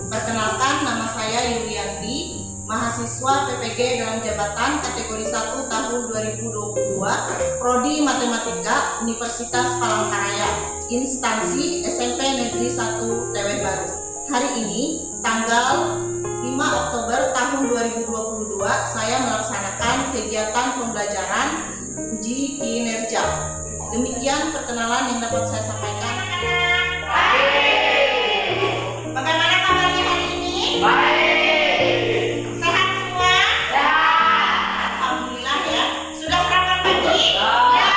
Perkenalkan, nama saya Yulianti, mahasiswa PPG dalam jabatan kategori 1 tahun 2022, Prodi Matematika Universitas Palangkaraya, instansi SMP Negeri 1 Teweh Baru. Hari ini, tanggal 5 Oktober tahun 2022, saya melaksanakan kegiatan pembelajaran uji kinerja. Demikian perkenalan yang dapat saya sampaikan. Bagaimana kabarnya hari ini? Baik. Sehat semua? Ya. Alhamdulillah ya. Sudah sarapan pagi? Ya.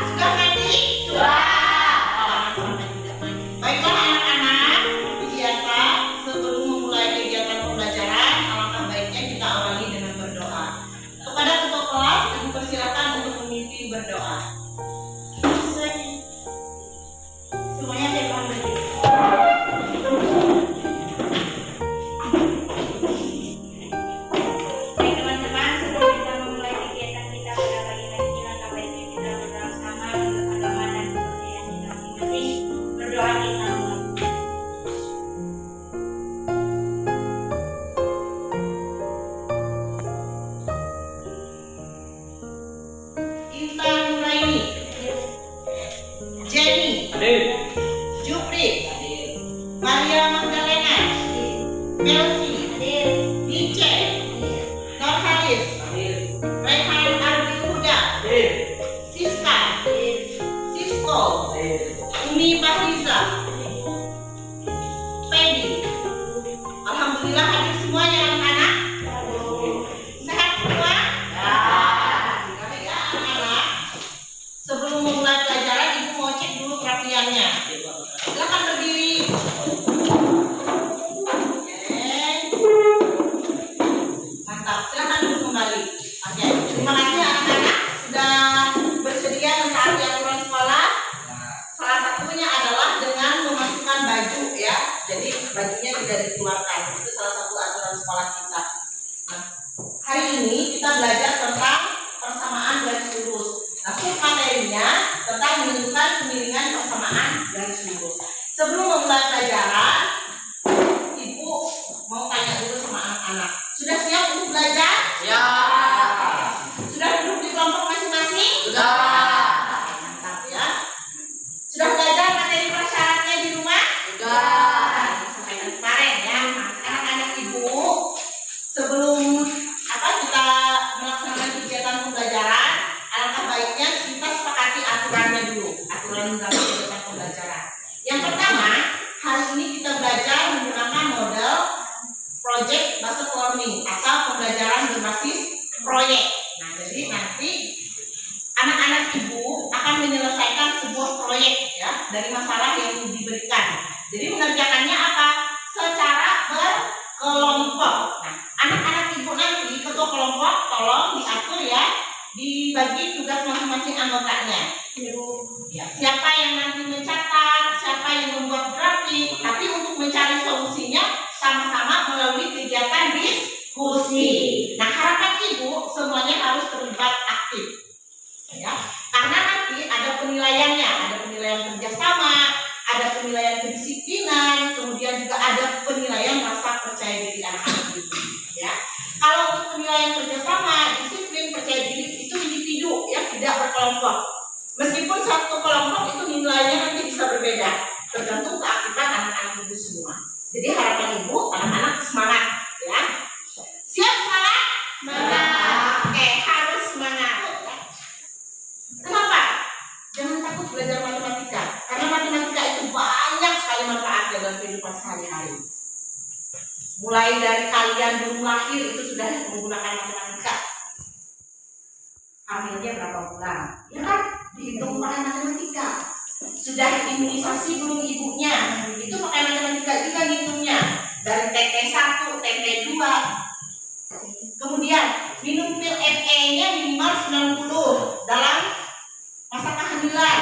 Sudah mandi? Sudah. Jangan sampai tidak mandi. Baiklah anak-anak, seperti biasa, sebelum memulai kegiatan pembelajaran, alangkah baiknya kita awali dengan berdoa. Kepada ketua kelas, kami persilakan untuk memimpin berdoa. Semuanya saya mohon berdiri. Baik teman-teman, sebelum kita memulai kegiatan kita pada pagi hari ini, langkah baiknya kita berdoa sama untuk agama dan kepercayaan kita masing-masing. Berdoa kita mulai. Intan Nuraini, Jenny, Hadir. Jupri, Hadir. Maria Magdalena, Melsi, Nice, Nurhalis, Hadir. Rehan Ardi Huda, Hadir. Siska, Sisko, Hadir. Umi Bahriza, Pedi. Alhamdulillah hadir semuanya anak-anak. Sehat semua? Baik ya anak-anak. Sebelum memulai pelajaran, ibu mau cek dulu kerapiannya. Silakan berdiri. Oke. Mantap. Silakan duduk kembali. Oke. Terima kasih anak-anak sudah bersedia mentaati aturan sekolah. Salah satunya adalah dengan memasukkan baju ya. Jadi bajunya tidak dikeluarkan. Itu salah satu aturan sekolah kita. Nah, hari ini kita belajar tentang persamaan garis lurus. Nah, submaterinya tentang menentukan kemiringan persamaan garis lurus. Sebelum memulai pelajaran, Ibu mau tanya dulu sama anak-anak. Sudah siap untuk belajar? Ya. Sudah duduk di kelompok masing-masing? Sudah. Mantap ya. Sudah belajar materi prasyaratnya di rumah? Sudah. Sampaikan kemarin ya, anak-anak Ibu. Sebelum kita melaksanakan kegiatan pembelajaran, alangkah baiknya kita sepakati aturannya dulu, aturan dalam kegiatan pembelajaran. Yang pertama, hari ini kita belajar menggunakan model project based learning atau pembelajaran berbasis proyek. Nah, jadi nanti anak-anak Ibu akan menyelesaikan sebuah proyek ya dari masalah yang diberikan. Jadi mengerjakannya apa? Secara berkelompok. Nah, anak-anak Ibu nanti ketua kelompok tolong diatur ya, dibagi tugas masing-masing anggotanya. Ya, siapa yang nanti mencatat, siapa yang membuat grafik, tapi untuk mencari solusinya sama-sama melalui kegiatan diskusi. Nah, harapan Ibu semuanya harus terlibat aktif. Ya, karena nanti ada penilaiannya, ada penilaian kerjasama, ada penilaian kedisiplinan, kemudian juga ada penilaian rasa percaya diri anak-anak itu. Ya, kalau untuk penilaian kerjasama, disiplin, percaya diri itu individu ya, tidak berkelompok. Meskipun satu kelompok itu nilainya nanti bisa berbeda, tergantung keaktifan anak-anak Ibu semua. Jadi harapan Ibu, anak-anak semangat ya. Siap semangat? Semangat. Oke, harus semangat. Kenapa? Jangan takut belajar matematika, karena matematika itu banyak sekali manfaatnya dalam kehidupan sehari-hari. Mulai dari kalian belum lahir itu sudah menggunakan matematika. Hamilnya berapa bulan? Ya kan? Dihitung pakai matematika. Sudah imunisasi belum ibunya? Itu pakai matematika juga ngitungnya. Dari TT1, TT2. Kemudian minum pil FE-nya minimal 90 dalam masa kehamilan,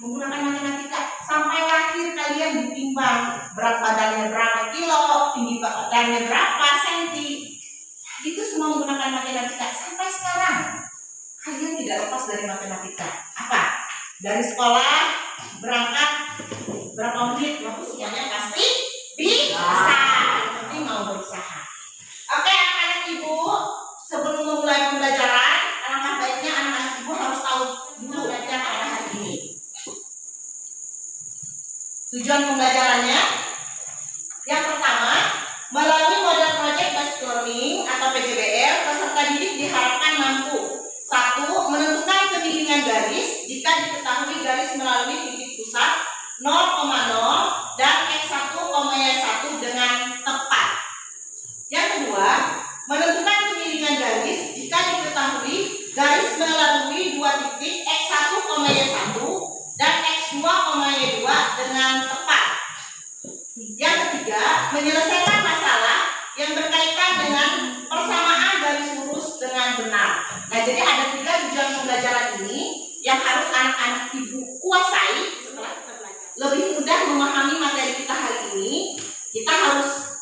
menggunakan matematika. Sampai lahir kalian ditimbang berat badannya berapa kilo, tinggi badannya berapa senti. Itu semua menggunakan matematika. Sampai sekarang kalian tidak lepas dari matematika. Apa? Dari sekolah berangkat berapa menit? Waktu semuanya pasti Bisa. Berarti mau berusaha. Oke, anak-anak ibu, sebelum memulai pembelajaran, alangkah baiknya anak-anak ibu harus tahu dulu belajar pada hari ini. Tujuan pembelajarannya yang pertama, melalui model Project Based Learning atau PJBL, peserta didik diharapkan mampu: 1. Menentukan kemiringan garis jika diketahui garis melalui titik pusat 0,0 dan x1,y1 dengan tepat. Yang kedua, menentukan kemiringan garis jika diketahui garis melalui dua titik x1,y1 dan x2,y2 dengan tepat. Yang ketiga, menyelesaikan masalah yang berkaitan dengan persamaan garis lurus dengan benar. Nah, jadi ada 3 tujuan pembelajaran ini yang harus anak-anak ibu kuasai. Setelah kita belajar lebih mudah memahami materi kita hari ini, kita harus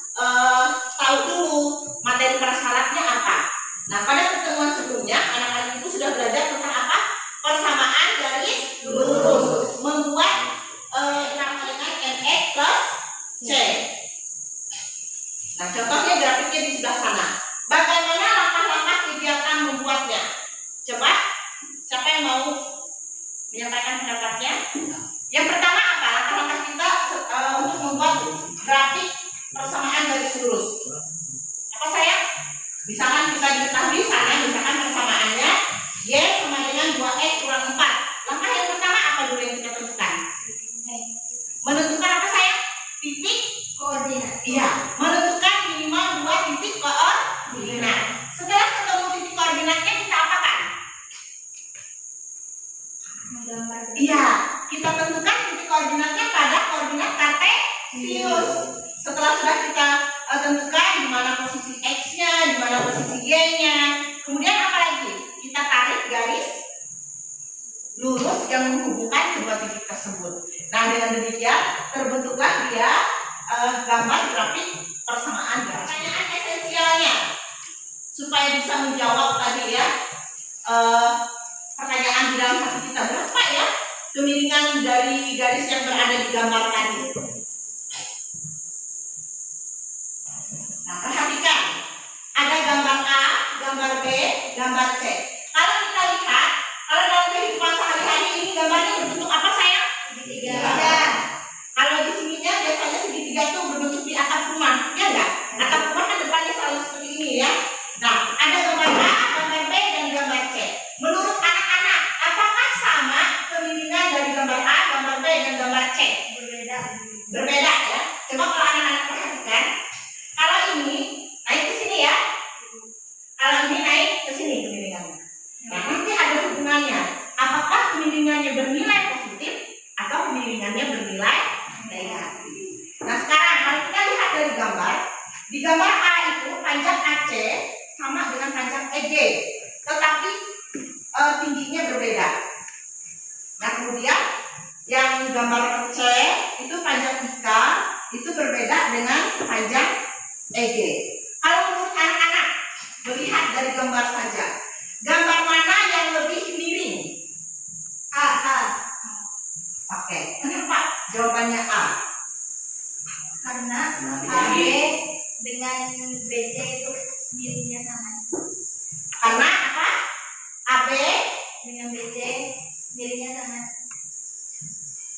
tahu dulu materi persyaratnya apa. Nah, pada pertemuan sebelumnya anak-anak ibu sudah belajar tentang apa? Persamaan garis lurus, membuat dengan NX plus C. Nah, contohnya grafiknya di sebelah sana. Bagaimana langkah-langkah kegiatan membuatnya? Coba, siapa yang mau menyampaikan pendapatnya? Yang pertama apa? Langkah-langkah kita untuk membuat grafik persamaan garis lurus. Apa sayang? Misalkan kita diketahui sana, misalkan persamaannya Y sama dengan 2X kurang 4. Langkah yang pertama apa dulu yang kita tentukan? Menentukan apa sayang? Titik koordinat. Iya, menentukan minimal 2 titik koordinat. Setelah ketemu titik koordinatnya kita apakan? Menggambar. Iya, kita tentukan titik koordinatnya pada koordinat kartesius. Setelah sudah kita tentukan di mana posisi X-nya, di mana posisi Y-nya, kemudian apa lagi? Kita tarik garis lurus yang menghubungkan kedua titik tersebut. Nah, dengan demikian terbentuklah dia gambar grafik persamaan garis. Pertanyaan esensialnya supaya bisa menjawab tadi ya pertanyaan di dalam hati kita, berapa ya kemiringan dari garis yang berada di gambar tadi? Nah, perhatikan, ada gambar A, gambar B, gambar C. Kalau kita lihat, kalau dalam kehidupan sehari-hari ini gambarnya berbentuk apa sayang? Segitiga. Kalau di sininya biasanya segitiga itu berbentuk di atap rumah, ya enggak? Atap rumah kan depannya selalu seperti ini ya. Nah, ada gambar A, gambar B, dan gambar C. Menurut anak-anak, apakah sama kemiringan dari gambar A, gambar B, dan gambar C? Berbeda. Berbeda ya. Coba kalau anak-anak perhatikan, kalau ini naik ke sini ya, kalau ini naik ke sini kemiringannya. Nah, nanti ada hubungannya. Apakah kemiringannya bernilai positif atau kemiringannya bernilai negatif? Nah, sekarang kalau kita lihat dari gambar, di gambar A itu panjang AC sama dengan panjang EG, tetapi tingginya berbeda. Nah, kemudian yang gambar C itu panjang IK itu berbeda dengan panjang EG. Kalau menurut anak-anak melihat dari gambar saja, gambar mana yang lebih miring? A. Oke, kenapa jawabannya A? Karena AB dengan BC itu miringnya sama. Karena apa? AB Dengan BC miringnya sama.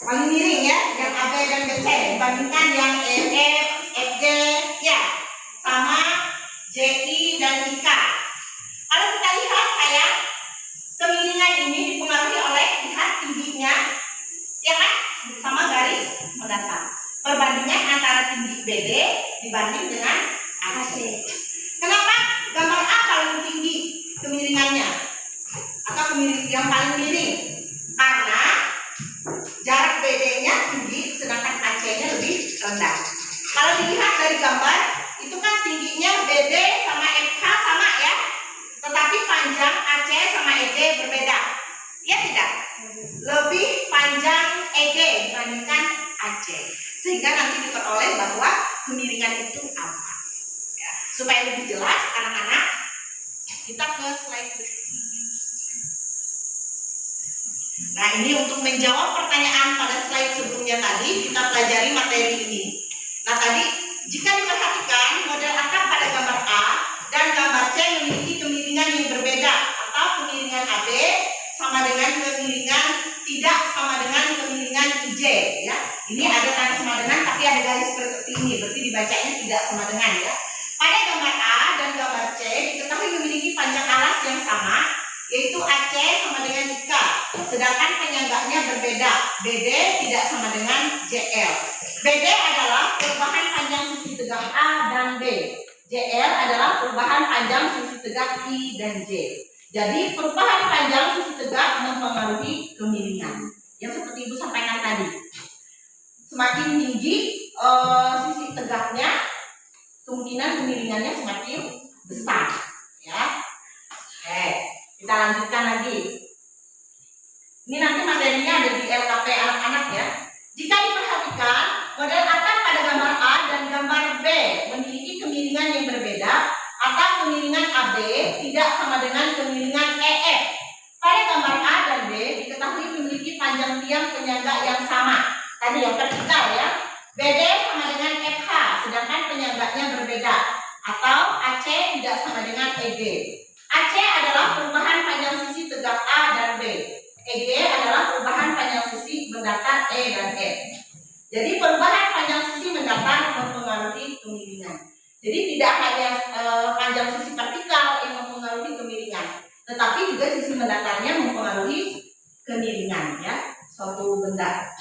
paling miring ya, yang AB dan BC dibandingkan yang EF, FG ya, sama JI dan IK. Kalau kita lihat sayang, kemiringan ini dipengaruhi oleh lihat tingginya, ya kan, sama garis mendatar. Perbandingan antara tinggi BD dibanding dengan AC. Kenapa gambar A paling tinggi kemiringannya atau kemiring yang paling miring? Karena jarak BD-nya tinggi sedangkan AC-nya lebih rendah. Kalau dilihat dari gambar, itu kan tingginya BD sama FH sama ya, tetapi panjang AC sama EG berbeda. Ya tidak? Lebih panjang EG dibandingkan AC. Sehingga nanti diperoleh bahwa kemiringan itu apa. Ya, supaya lebih jelas anak-anak, kita ke slide berikutnya. Nah, ini untuk menjawab pertanyaan pada slide sebelumnya tadi, kita pelajari materi ini. Nah tadi jika diperhatikan model akar pada gambar A dan gambar C memiliki kemiringan yang berbeda atau kemiringan AB sama dengan kemiringan tidak sama dengan kemiringan IJ ya. Ini ada tanda sama dengan tapi ada garis seperti ini, berarti dibacanya tidak sama dengan ya. Pada gambar A dan gambar C diketahui memiliki panjang alas yang sama, yaitu AC sama dengan IK, sedangkan penyangganya berbeda. BD tidak sama dengan JL. BD adalah perubahan panjang sisi tegak A dan B. JL adalah perubahan panjang sisi tegak I dan J. Jadi perubahan panjang sisi tegak mempengaruhi kemiringan. Yang seperti Ibu sampaikan tadi. Semakin tinggi sisi tegaknya, kemungkinan kemiringannya semakin besar. Ya. Oke, kita lanjutkan lagi. Ini nanti materinya ada di LKP anak-anak ya. Jika diperhatikan, model akar pada gambar A dan gambar B memiliki kemiringan yang berbeda atau kemiringan AB tidak sama dengan kemiringan EF. Pada gambar A dan B diketahui memiliki panjang tiang penyangga yang sama. Tadi yang vertikal ya. BD sama dengan FH, sedangkan penyangganya berbeda. Atau AC tidak sama dengan EG. AC adalah perubahan panjang sisi tegak A dan B. EG adalah perubahan panjang sisi mendatar E dan F. Jadi perubahan panjang sisi mendatar mempengaruhi kemiringan. Jadi tidak hanya panjang sisi vertikal yang mempengaruhi kemiringan, tetapi juga sisi mendatarnya mempengaruhi kemiringan ya suatu benda.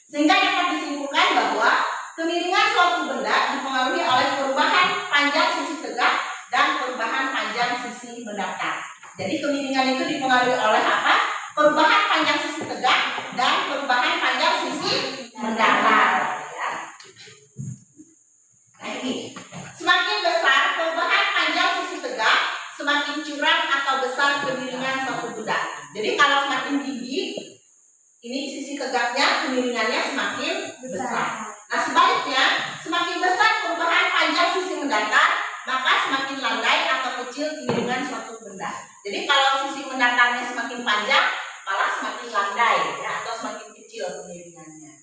Sehingga dapat disimpulkan bahwa kemiringan suatu benda dipengaruhi oleh perubahan panjang sisi tegak dan perubahan panjang sisi mendatar. Jadi kemiringan itu dipengaruhi oleh apa? Perubahan panjang sisi tegak dan perubahan panjang sisi mendatar. Ya. Nah ini, semakin besar perubahan panjang sisi tegak, semakin curam atau besar kemiringan suatu benda. Jadi kalau semakin tinggi, ini sisi tegaknya kemiringannya semakin besar. Nah sebaliknya, semakin besar perubahan panjang sisi mendatar, maka semakin landai atau kecil kemiringan suatu benda. Jadi kalau sisi mendatarnya semakin panjang, malah semakin landai ya, atau semakin kecil kemiringannya.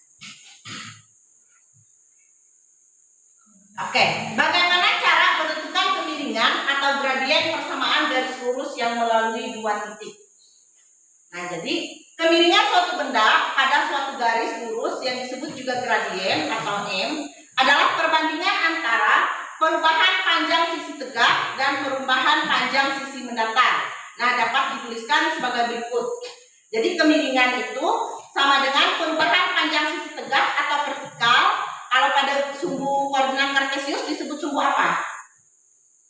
Oke, bagaimana cara menentukan kemiringan atau gradien persamaan garis lurus yang melalui dua titik? Nah, jadi kemiringan suatu benda pada suatu garis lurus yang disebut juga gradien atau M adalah perbandingan antara perubahan panjang sisi tegak dan perubahan panjang sisi mendatar. Nah, dapat dituliskan sebagai berikut. Jadi kemiringan itu sama dengan perubahan panjang sisi tegak atau vertikal. Kalau pada sumbu koordinat kartesius disebut sumbu apa?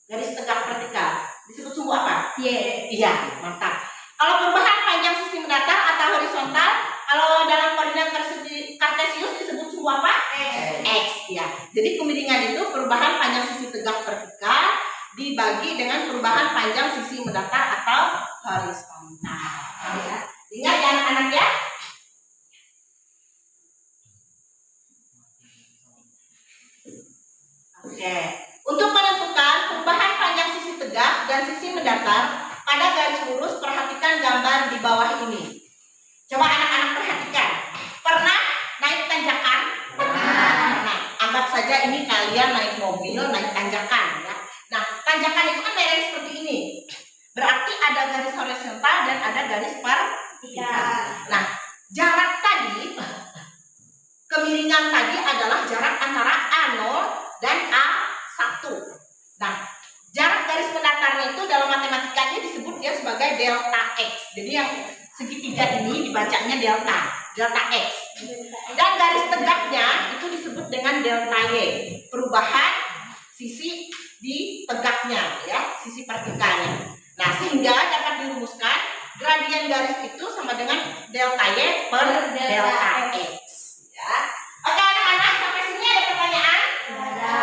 Garis tegak vertikal. Disebut sumbu apa? Iya, mantap. Kalau perubahan panjang sisi mendatar atau horizontal, kalau dalam koordinat kartesius disebut sumbu apa? X. Ya. Jadi kemiringan itu perubahan panjang sisi tegak vertikal dibagi dengan perubahan panjang sisi mendatar atau horizontal. Ya. Ingat ya anak-anak ya. Oke. Untuk menentukan perubahan panjang sisi tegak dan sisi mendatar pada garis lurus, perhatikan gambar di bawah ini. Coba anak-anak perhatikan. Pernah naik tanjakan? Pernah. Anggap saja ini kalian naik mobil, naik tanjakan ya. Nah, tanjakan itu kan lereng seperti ini. Berarti ada garis horizontal dan ada garis vertikal. Nah, jarak tadi, kemiringan tadi adalah jarak antara A0 dan A1. Nah, jarak garis mendatarnya itu dalam matematikanya disebut dia sebagai delta X. Jadi yang segitiga ini dibacanya delta X. Dan garis tegaknya itu disebut dengan delta Y. Perubahan sisi di tegaknya ya, sisi vertikalnya. Nah, sehingga dapat dirumuskan gradien garis itu sama dengan delta Y per delta X. Ya. Oke anak-anak, sampai sini ada pertanyaan? Ada.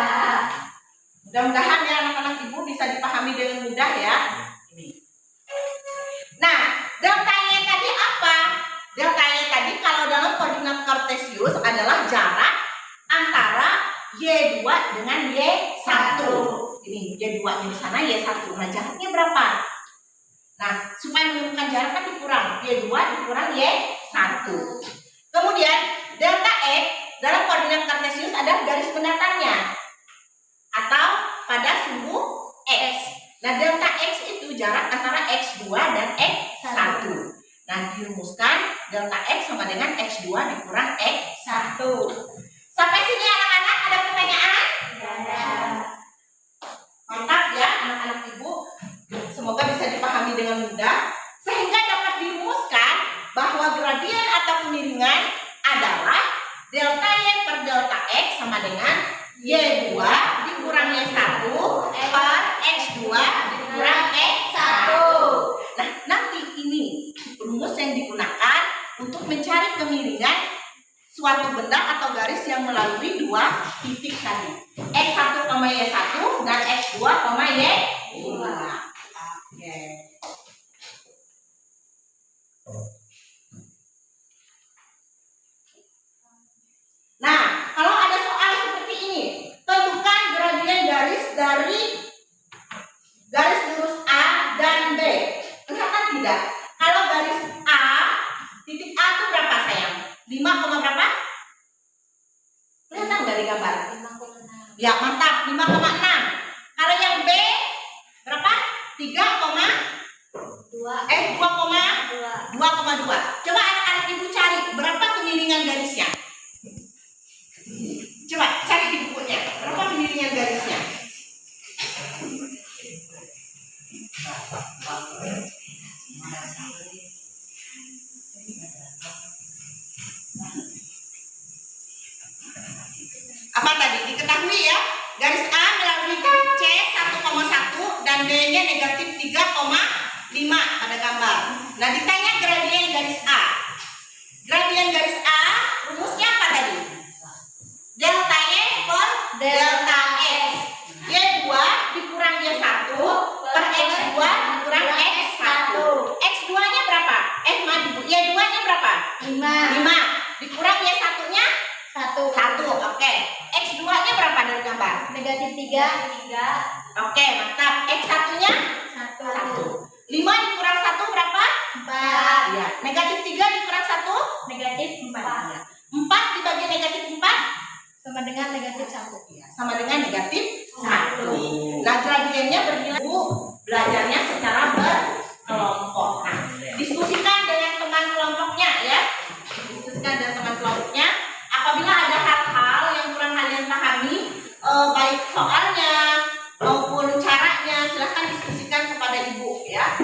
Mudah-mudahan ya anak-anak ibu bisa dipahami dengan mudah ya. Ini. Nah, delta Y tadi apa? Delta Y tadi kalau dalam koordinat kartesius adalah jarak antara Y2 dengan Y1. Ini Y2-nya di sana, Y1. Nah, jaraknya berapa? Nah, supaya menemukan jarak kan dikurang. Y2 dikurang Y1. Kemudian delta X dalam koordinat yang kartesius adalah garis pendatarnya atau pada sumbu X. Nah, delta X itu jarak antara X2 dan X1. Nah, dirumuskan delta X sama dengan X2 dikurang X1. Sampai sini anak-anak ada pertanyaan? Mantap ya anak-anak ibu. Semoga bisa dipahami dengan mudah sehingga dapat dirumuskan bahwa gradien atau kemiringan adalah delta Y per delta X sama dengan Y2 dikurang Y1 per X2 dikurang X1. Nah, nanti ini rumus yang digunakan untuk mencari kemiringan suatu benda atau garis yang melalui dua titik tadi, X1, Y1 dan X2, Y2. Oke. Nah, kalau ada soal seperti ini, tentukan gradien garis dari garis lurus A dan B. Kelihatan tidak? Kalau garis A, titik A itu berapa sayang? 5, berapa? Kelihatan nggak di gambar? 5,6. Ya, mantap, 5,6. Kalau yang B berapa? 2,2. Coba anak-anak ibu cari berapa kemiringan garisnya. Coba cari di bukunya, berapa kemiringan garisnya? Apa tadi? Diketahui ya, garis A melalui titik C 1,1 dan B-nya negatif 3,5 pada gambar. Nah, ditanya gradien garis A. Gradien garis A rumusnya apa tadi? Delta Y per delta X. Y2 dikurang Y1 per X2 dikurang X1. X2-nya berapa? Y2-nya berapa? 5. Dikurang Y1-nya? 1. Oke. X2-nya berapa dari gambar? Negatif 3. Oke, mantap. X1-nya? 1. 5 dikurang 1 berapa? 4. Ya. Negatif 3 dikurang 1? Negatif 4. 4 dibagi negatif 4? Sama dengan negatif 1. Sama dengan negatif 1. Nah, gradiennya bernilai belajarnya secara berkelompok. Nah, diskusikan dengan teman kelompoknya ya. Diskusikan dengan teman kelompoknya. Apabila ada hal-hal yang kurang kalian pahami, baik soalnya maupun caranya, silahkan diskusikan kepada ibu ya.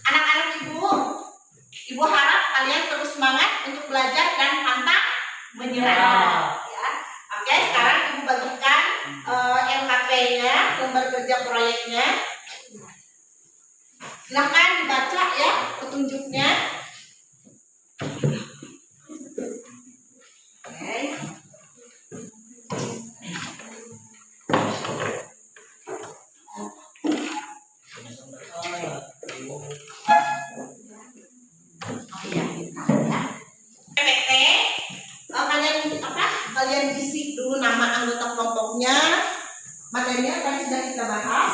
Anak-anak ibu harap kalian terus semangat untuk belajar dan pantang menyerah. Ya. Oke, sekarang ibu bagikan LKP-nya, lembar kerja proyeknya. Silahkan dibaca ya petunjuknya. Oke. PPT, kalian isi dulu nama anggota kelompoknya. Materinya tadi sudah kita bahas.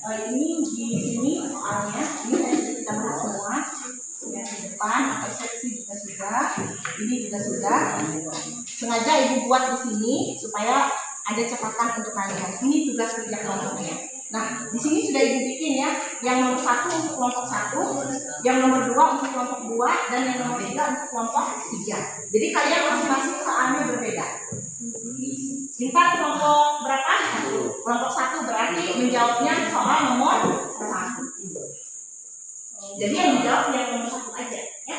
Ini di sini soalnya ini tadi sudah kita bahas semua. Yang di depan atau seksi juga sudah. Ini juga sudah. Sengaja ibu buat di sini supaya ada catatan untuk kalian. Ini tugas kerja kelompoknya. Nah, di sini sudah ibu bikin ya. Yang nomor 1 untuk kelompok 1, yang nomor 2 untuk kelompok 2, dan yang nomor 3 untuk kelompok 3. Jadi kalian masing-masing soalnya berbeda. Minta kelompok berapa? 1. Kelompok 1 berarti menjawabnya soal nomor 1. Jadi yang dijawab yang nomor 1 aja ya.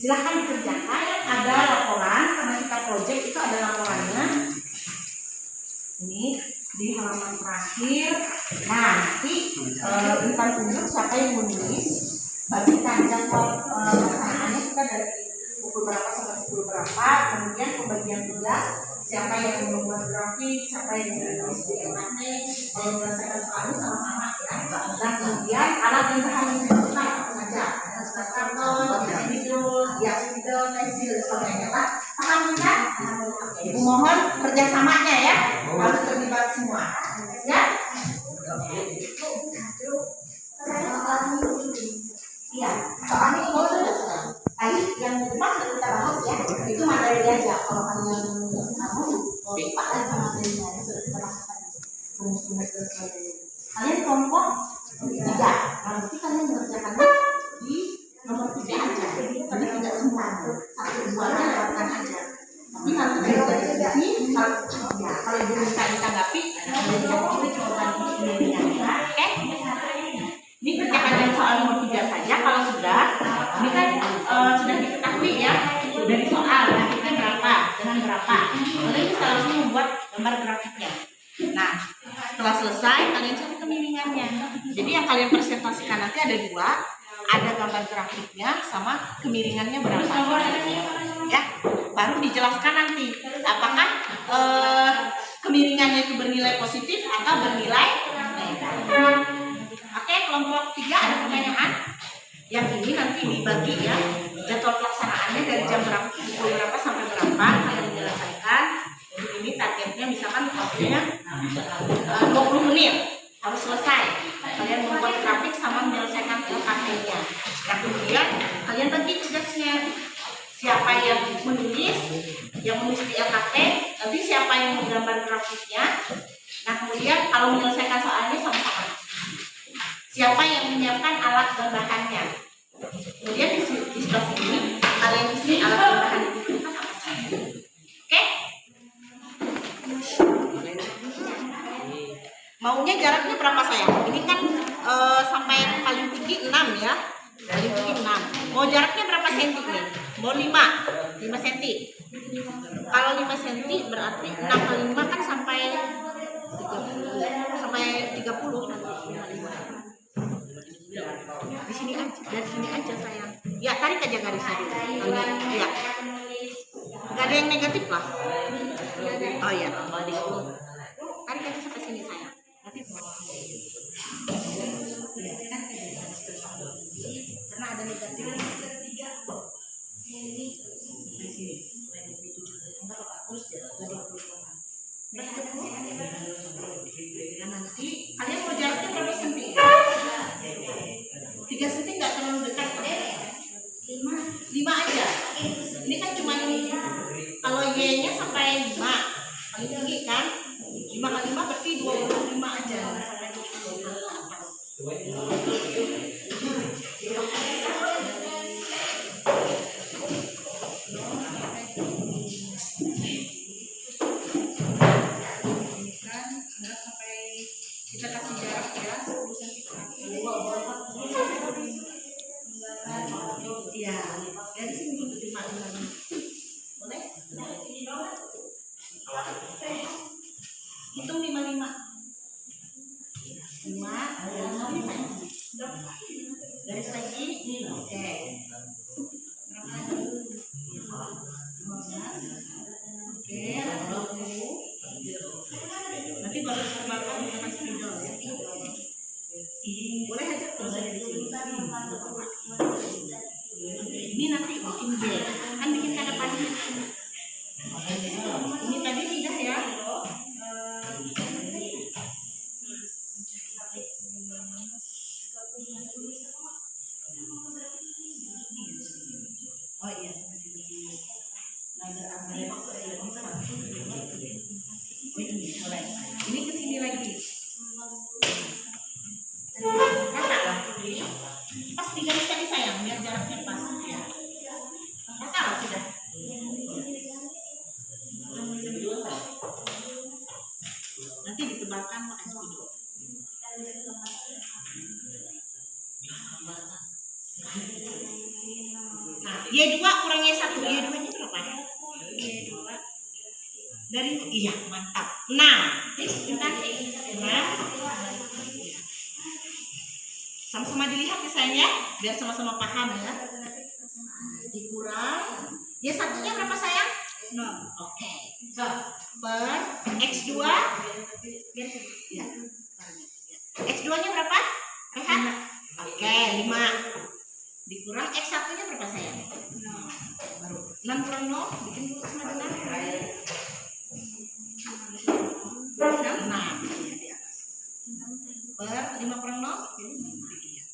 Silahkan dikerjakan. Ada laporan karena kita project itu ada laporannya. Ini di halaman terakhir. Nah, nanti Intan tunjuk siapa yang menulis, bagikan jadwal pelaksanaannya kita dari pukul berapa sampai pukul berapa, kemudian pembagian tugas, siapa yang membuat grafik, siapa yang menulis di LKT, menyelesaikan soalnya sama-sama ya. Dan kemudian alat dan bahan yang dibutuhkan apa saja, kertas karton, spidol, pensil, dan sebagainya. Paham kan? Ibu mohon kerjasamanya ya, harus terlibat semua. Ya. Iya, soalnya ini sudah tadi yang di depan sudah kita bahas ya, itu materi diajar. kalau kalian Pak sama materinya kalian kelompok 3. Nanti kalian mengerjakannya di nomor 3 aja. Tapi tidak semua. 1, 2-nya lewatkan aja. Tapi nanti dari sisi kalau ibu minta ditanggapi, kita coba ini ya. Oke? Ini kerjakan yang soal nomor 3 saja. Kalau sudah, ini kan sudah diketahui ya dari soal grafiknya berapa dengan berapa. Kalian bisa langsung membuat gambar grafiknya. Nah, setelah selesai kalian cari kemiringannya. Jadi yang kalian presentasikan nanti ada 2, ada gambar grafiknya sama kemiringannya berapa. Ya, baru dijelaskan nanti apakah kemiringannya itu bernilai positif atau bernilai negatif. Oke, kelompok 3 ada pertanyaan? Yang ini nanti dibagi ya, jadwal pelaksanaannya dari jam berapa, pukul berapa sampai berapa kalian menyelesaikan. Jadi ini targetnya misalkan waktunya 20 menit harus selesai. Kalian membuat grafik sama menyelesaikan LKP-nya. Nah kemudian kalian bagi tugasnya. Siapa yang menulis di LKP, nanti siapa yang menggambar grafiknya. Nah kemudian kalau menyelesaikan soalnya sama-sama. Siapa yang menyiapkan alat dan bahannya. Kemudian di sebelah sini kalian isi alat dan bahan itu apa saja. Oke? Maunya jaraknya berapa sayang? Ini kan sampai yang paling tinggi 6 ya. Paling tinggi 6. Mau jaraknya berapa senti nih? Mau 5 senti. Kalau 5 senti berarti 6 kali 5 kan sampai 30. Di sini aja, dari sini aja sayang. Ya tarik aja garisnya dulu. Ya. Gak ada yang negatif lah. Oh iya. Tarik aja sampai sini sayang. Karena ada negatif. Nah, nanti kalian mau jaraknya berapa senti? 3 senti nggak terlalu dekat. 5 aja. Ini kan cuma kalau Y-nya sampai 5 paling tinggi kan? 5 kali 5 berarti 25 aja. Kita kasih jarak ya 10 cm. Iya, dari sini untuk 5 boleh? Hitung 55. 5 garis lagi. Oke. Oke, nanti baru terbakar dengan spidol ya. Boleh aja terus aja di sini. Ini nanti bikin B, kan bikin tanda panjang. Ini tadi sudah ya. Oh iya. Ini ke sini lagi. Kakak lah. Pas di garis tadi sayang, biar jaraknya pas ya. Kakak lah sudah. Nanti ditebalkan pakai spidol. Nah, Y2 kurang Y1, Y2-nya berapa? Y2 dari iya mantap. 6. Kita 6. Sama-sama dilihat ya sayang ya, biar sama-sama paham ya. Dikurang. Y1-nya berapa sayang? 0. Oke. Per X2 ya. X2-nya berapa? Rehat? Oke, 5. Dikurang X1-nya berapa sayang? 6 kurang 0, bikin dulu sama dengan 6 di atas. Per 5 kurang 0,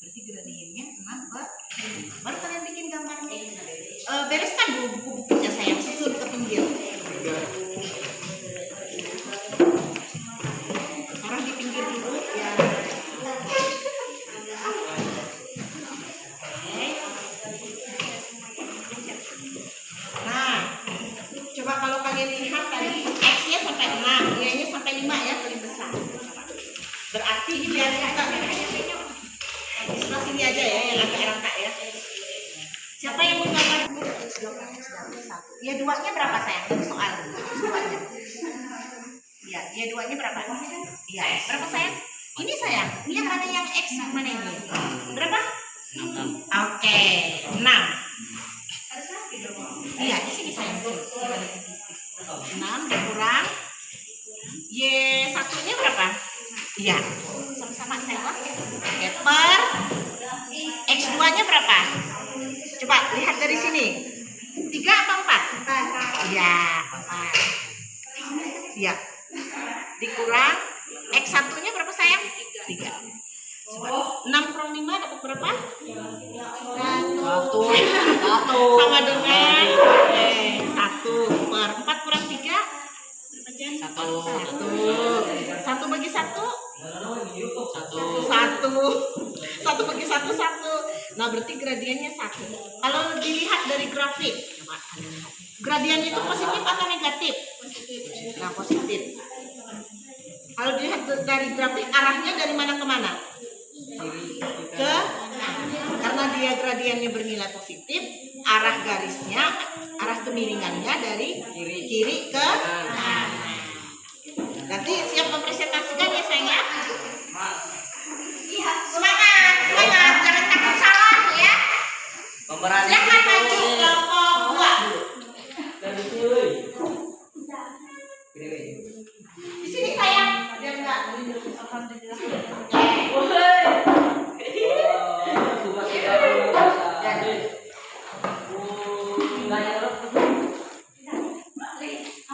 berarti gradiennya 6 per 5. Baru kalian bikin gambarnya. Bereskan dulu buku-bukunya sayang, susun ke pinggir. yang agak rangka ya. Siapa yang menggambar? Ya duanya berapa sayang? Dari soal duanya. Ya duanya berapa? Ya berapa sayang? Ini sayang. Ini yang mana yang X mana ini? Berapa? 6. Oke, 6. Iya di sini sayang. 6 dikurang. Y satunya berapa? Iya. Sama-sama sayang. Oke, per X2 nya berapa? Coba lihat dari sini. 3 atau 4? Iya, 4. Iya. Dikurang X1 nya berapa sayang? 3. 6 kurang 5 dapat berapa? 1. Sama dengan 1 per 4 kurang 3 berapa Jan? 1. 1 bagi 1? 1 bagi 1 1. Nah berarti gradiennya 1. Kalau dilihat dari grafik, gradiennya itu positif atau negatif? Nah positif. Kalau dilihat dari grafik, arahnya dari mana ke mana? Ke, karena dia gradiennya bernilai positif, arah garisnya, arah kemiringannya dari kiri ke kanan. Nanti siap mempresentasikan ya sayang ya? Semangat, semangat, jangan takut salah ya. Silakan maju kelompok 2. Di sini sayang, biar enggak.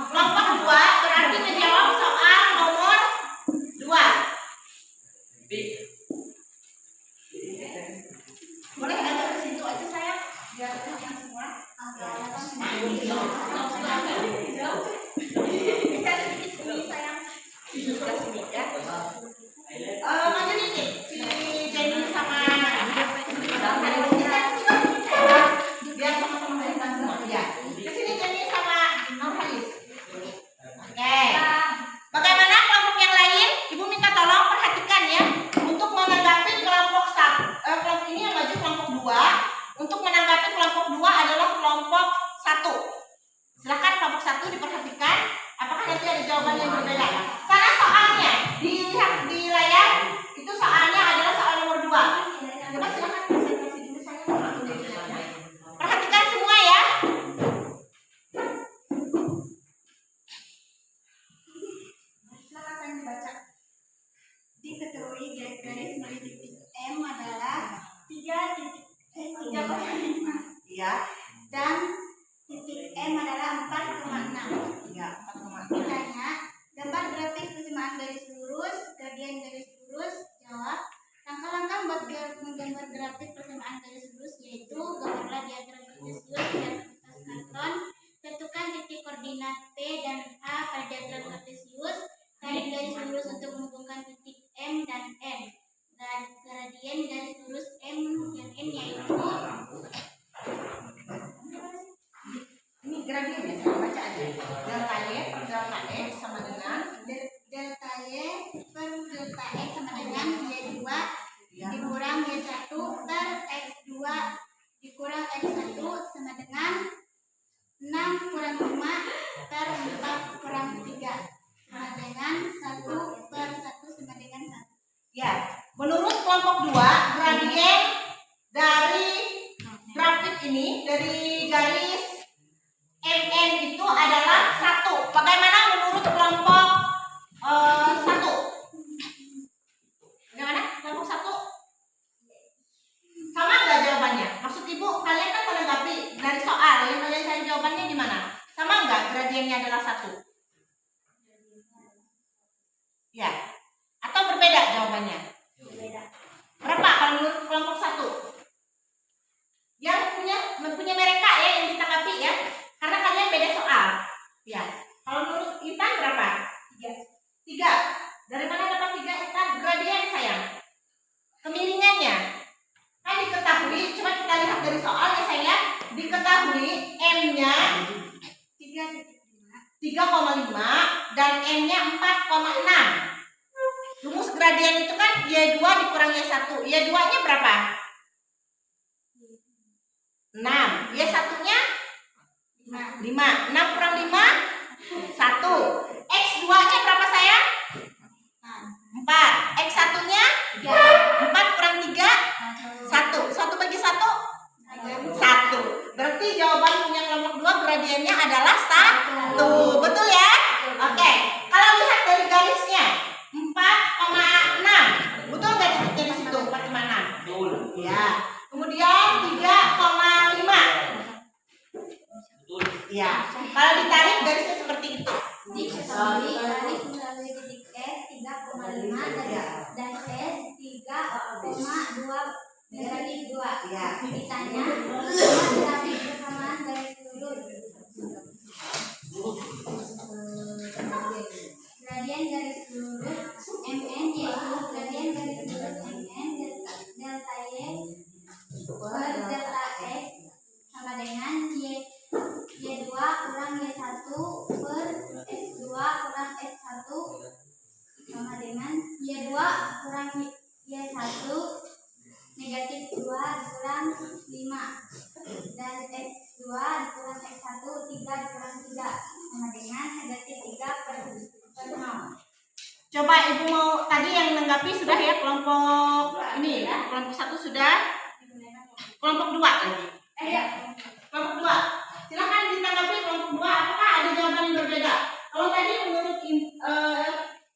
Kelompok 2 berarti menjawab soal nomor 2. Boleh agak ke situ aja sayang, biar yang semua bisa sedikit ini sayang. Sudah sini ya. Maju nih si Jenny sama biar sama-sama melihat semua ya. Kesini Jenny sama Nurhalis. Oke. Bagaimana kelompok yang lain? Ibu minta tolong perhatikan ya untuk menanggapi kelompok kelompok ini yang maju kelompok 2. Untuk menanggapi kelompok 2 adalah kelompok 1. Silakan kelompok 1 diperhatikan. Apakah nanti ada jawaban yang berbeda? Sana soalnya dilihat di layar itu soalnya adalah soal nomor 2. Coba silakan presentasi dulu saya. Perhatikan semua ya. Silakan saya dibaca. Diketahui garis mulai titik M adalah 3,5 Iya. dan titik M adalah 4,6. Iya, 4,6. Ditanya, gambar grafik persamaan garis lurus, gradien garis lurus. Jawab, langkah-langkah menggambar grafik persamaan garis lurus yaitu gambarlah diagram kartesius pada kertas karton, tentukan titik koordinat P dan A pada diagram kartesius, tarik garis lurus untuk menghubungkan titik M dan N. Dan gradien garis lurus M dan N yaitu Ini gradien ya, saya baca aja. Delta Y sama dengan delta Y per delta X sama dengan Y2 dikurang Y1 per X2 dikurang X1 sama dengan 6 kurang 5 per 4 kurang 3 sama dengan 1 per 1 sama dengan 1. ya. Menurut kelompok 2, gradien dari grafik ini dari garis MN itu adalah 1. Bagaimana menurut kelompok 1? Bagaimana kelompok 1? Sama nggak jawabannya? Maksud ibu, kalian kan menanggapi dari soal yang kalian cari jawabannya di mana? Sama nggak gradiennya adalah 1? Ya. Atau berbeda jawabannya? Berapa kalau menurut kelompok 1? Yang punya mereka ya yang ditanggapi ya. Karena kalian beda soal. Ya. Kalau menurut kita berapa? 3. Dari mana dapat 3? Kita gradien sayang. Kemiringannya. Kan diketahui, coba kita lihat dari soal ya sayang. Diketahui M-nya 3,5 dan N-nya 4,6. Rumus gradien itu kan Y2 dikurang Y1. Y2-nya berapa? 6. Y satunya 5. 5. 6 kurang 5 1. X 2-nya berapa sayang? 4. X satunya 4 kurang 3 1. 1 bagi 1 1. Berarti jawaban punya kelompok 2 gradiennya adalah 1. Betul ya? Oke. Kalau lihat dari garisnya 4,6. Betul nggak titiknya di situ? 4,6. Betul. Ya. Kemudian 3,5. Betul. Ya. Kalau ditarik garisnya seperti itu. Diketahui garis melalui titik S 3,5 dan S 3,2 negatif 2. Ya. Ditanya grafik persamaan garis lurus. Gradien garis lurus MN yaitu gradien garis lurus MN delta Y per delta X sama dengan Y2 kurang Y1 per X2 kurang X1 sama dengan Y2 kurang Y1 negatif 2 dikurang 5 dan X2 dikurang X1 3 dikurang 3 sama dengan negatif 3 per 0. Coba ibu mau tadi yang menanggapi sudah ya kelompok ini ya. Kelompok 1 sudah. Kelompok 2 lagi. Kelompok 2. Silakan ditanggapi kelompok 2 apakah ada jawaban yang berbeda. Kalau tadi menurut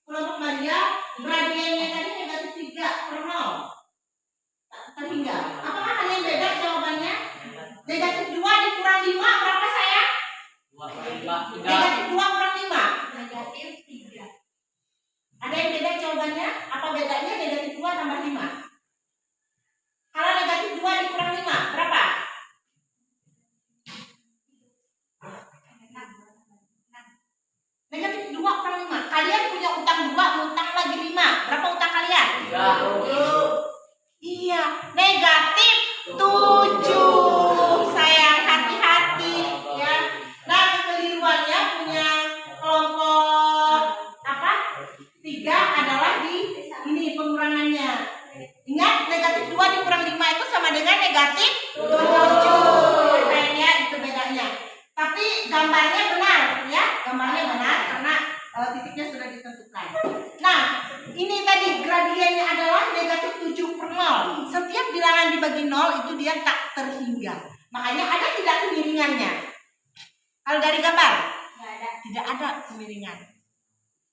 kelompok Maria gradiennya tadi negatif 3 per 0 terhingga. Apakah ada yang beda jawabannya? Negatif 2 dikurang 5 berapa sayang? 2, 3. Negatif 2 kurang 5. Negatif 3. Ada yang beda jawabannya? Apa bedanya negatif 2 tambah 5? Kalau negatif 2 dikurang 5 berapa? Negatif 2 kurang 5. Kalian punya utang 2, utang lagi 5. Berapa utang kalian? 3. Iya, negatif 7. Sayang, hati-hati ya. Nah, kekeliruannya punya kelompok apa? 3 adalah di ini pengurangannya. Ingat, negatif 2 dikurang 5 itu sama dengan negatif 7. Sayangnya itu bedanya. Tapi gambarnya benar ya, gambarnya benar karena titiknya sudah ditentukan. Nah, ini tadi gradiennya adalah negatif 7 per 0. Setiap bilangan dibagi 0 itu dia tak terhingga. Makanya ada tidak kemiringannya? Kalau dari gambar? Tidak ada kemiringan.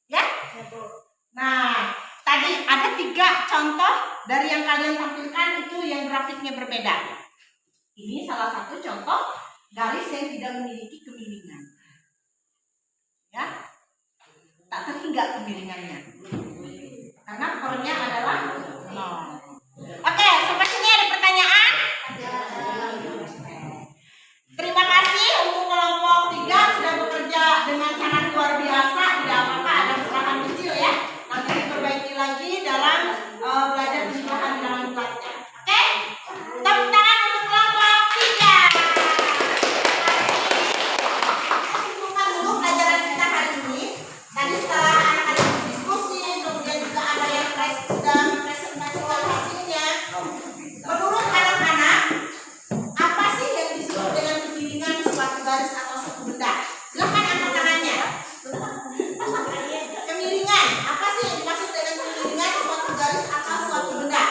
Ya? Nah, tadi ada 3 contoh dari yang kalian tampilkan itu yang grafiknya berbeda. Ini salah satu contoh garis yang tidak memiliki kemiringan. Ya? Tak terhingga kemiringannya. Karena kornya adalah 0. Oke, sampai sini ada pertanyaan? Terima kasih untuk kelompok 3 sudah bekerja dengan sangat luar biasa. Tidak apa-apa, ada kesalahan kecil ya. Nanti diperbaiki lagi dalam belajar kesalahan dalam kelasnya. Oke? Tepuk tangan untuk kelompok 3. Cukupkan dulu pelajaran kita hari ini. Tadi setelah anak-anak berdiskusi, kemudian juga ada yang sedang presentasikan hasilnya. Menurut anak-anak, apa sih yang disebut dengan kemiringan suatu garis atau suatu benda? Silahkan angkat tangannya. Kemiringan, apa sih yang dimaksud dengan kemiringan suatu garis atau suatu benda?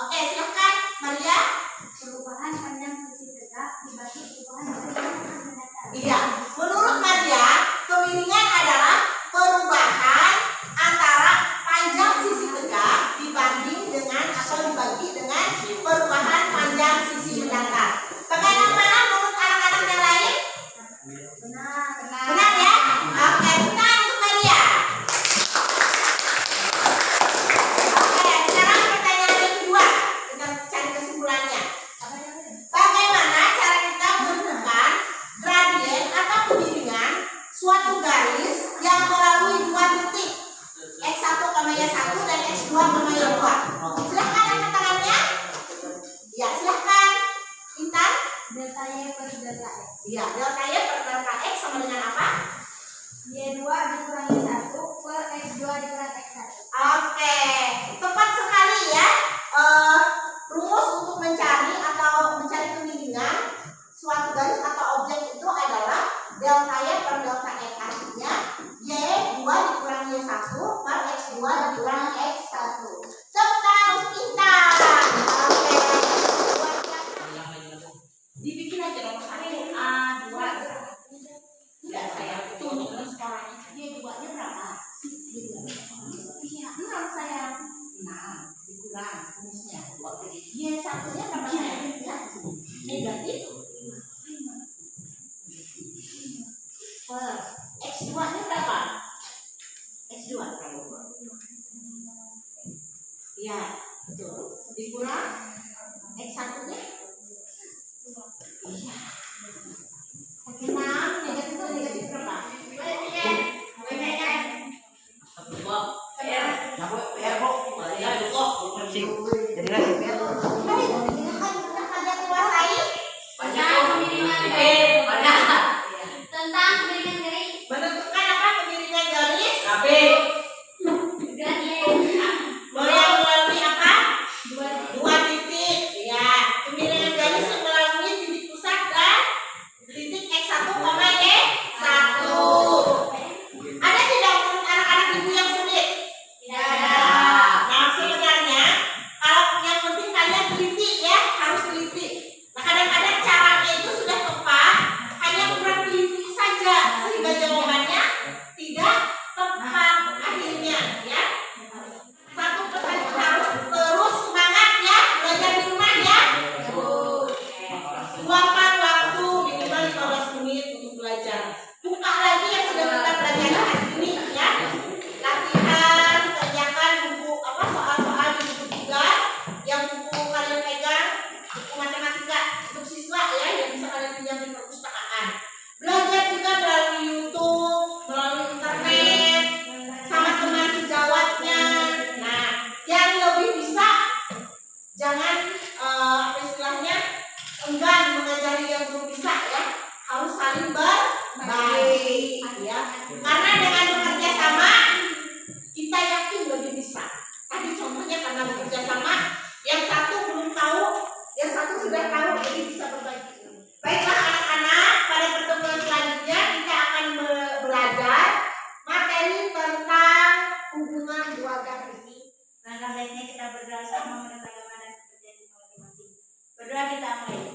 Oke, silahkan Maria. Perubahan panjang sisi tegak dibagi perubahan panjang sisi datar. Iya, menurut Maria, kemiringan adalah perubahan antara panjang sisi tegak dibanding dengan atau dibagi dengan perubahan panjang sisi mendatar. Bagaimana menurut anak-anak yang lain? Benar. Benar ya? Oke, benar untuk Maria. Oke, sekarang pertanyaan yang kedua. Kita cari kesimpulannya. Bagaimana cara kita menentukan gradien atau kemiringan suatu garis yang melalui 2 titik X1, Y1 dan X2, Y2? Silahkan angkat tangannya. Ya, silahkan. Intan. Delta Y per delta X. Iya, delta Y per delta X sama dengan apa? Y2 dikurang Y1 per X2 dikurang X1. Oke, tepat sekali ya. Rumus untuk mencari atau mencari kemiringan Iya. Enam negatif itu negatif berapa? Tentang kemiringan garis. Menentukan apa kemiringan garis? Gradien. Melalui apa? Dua. Dua titik. Ya, kemiringan garis yang melalui titik pusat dan titik X1, Y1. Ada tidak menurut anak-anak ibu yang sulit? Tidak ada. Nah, sebenarnya kalau yang penting kalian teliti ya, harus teliti. Nah, kadang-kadang caranya itu sudah tepat, hanya kurang teliti saja sehingga jawabannya tidak tepat akhirnya ya. Satu pesan harus terus semangat ya, belajar di rumah ya. Luangkan waktu minimal 15 menit untuk belajar. Buka lagi yang sudah kita pelajari hari ini ya. Latihan, kerjakan buku apa soal-soal di buku tugas yang buku kalian pegang, buku matematika untuk siswa ya yang bisa kalian pinjam di perpustakaan. Belajar juga melalui YouTube, melalui internet, sama teman sejawatnya. Nah, yang lebih bisa jangan apa istilahnya enggan mengajari yang belum bisa ya, harus saling berbagi ya. Karena dengan bekerja sama kita yakin lebih bisa. Tadi contohnya karena bekerja sama, yang satu belum tahu, yang satu sudah tahu, jadi bisa berbagi. Baiklah anak-anak, pada pertemuan selanjutnya kita akan belajar materi tentang hubungan dua garis. Langkah baiknya kita berdoa sama menurut agama dan kepercayaan kita masing-masing. Berdoa kita mulai.